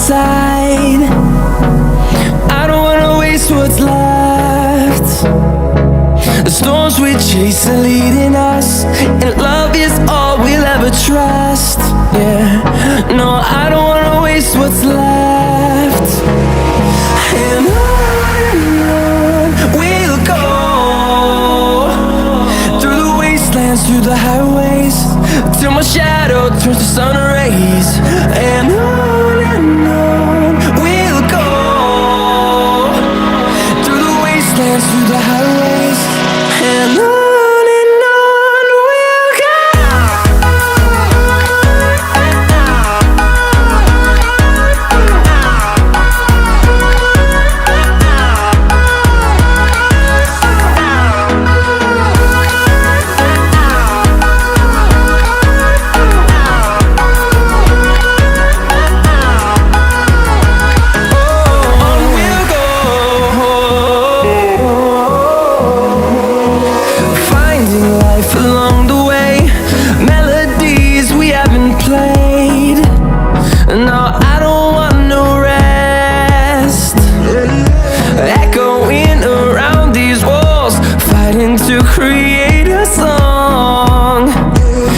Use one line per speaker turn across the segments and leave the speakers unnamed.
side. I don't wanna waste what's left. The storms we chase are leading us, and love is all we'll ever trust. Yeah, no, I don't wanna waste what's left. And on we'll go, through the wastelands, through the highways, till my shadow turns to sun rays. And on we'll go, through the wastelands, through the highways, and on we'll go. Along the way, melodies we haven't played. No, I don't want no rest. Echoing around these walls, fighting to create a song.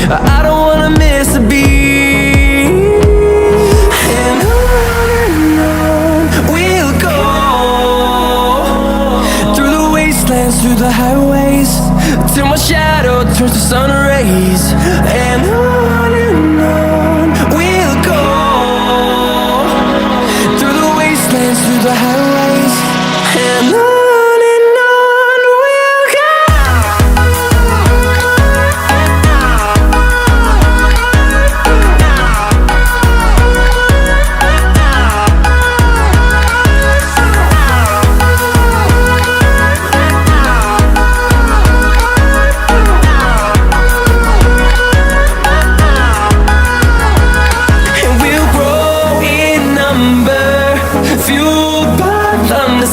I don't wanna miss a beat. And on we'll go, through the wastelands, through the highways, till my shadow turns to sun rays. And on we'll go, through the wastelands, through the highways, and on we'll go.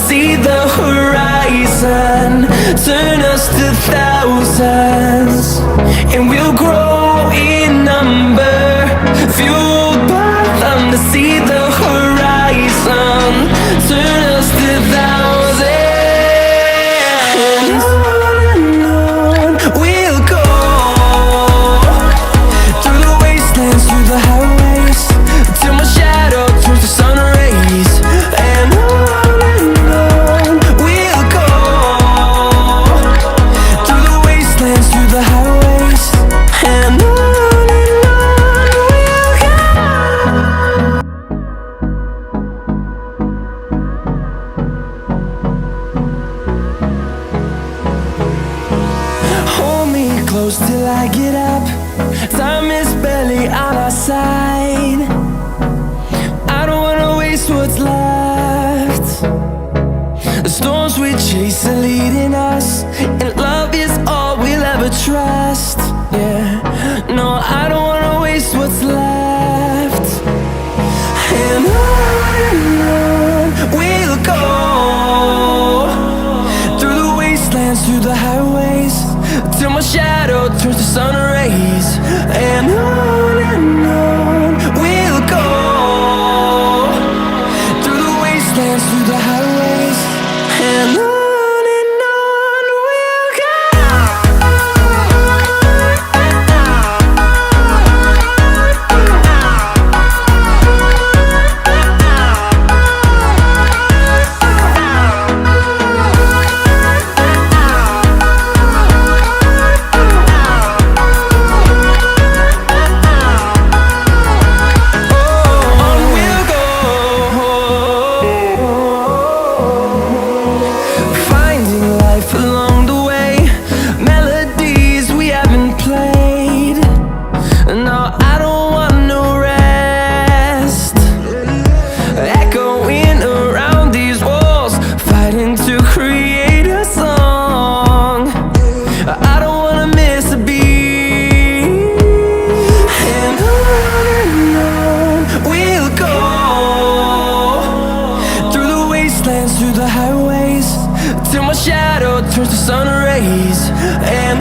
See the horizon, turn us to thousands, and we'll grow in number, fueled by them to see the horizon, turn us to thousands. And on we'll go, through the wastelands, through the highways, till my shadow turns to sun rays. And close till I get up. Time is barely on our side. I don't wanna waste what's left. The storms we chase are leading us, and love is all we'll ever trust. Yeah, no, I don't wanna waste what's left. And on we'll go, through the wastelands, through the highways, till my shadow turns to sun rays. And on we'll go, through the wastelands, through the highways, and on we'll go. Through the highways, till my shadow turns to sun rays. And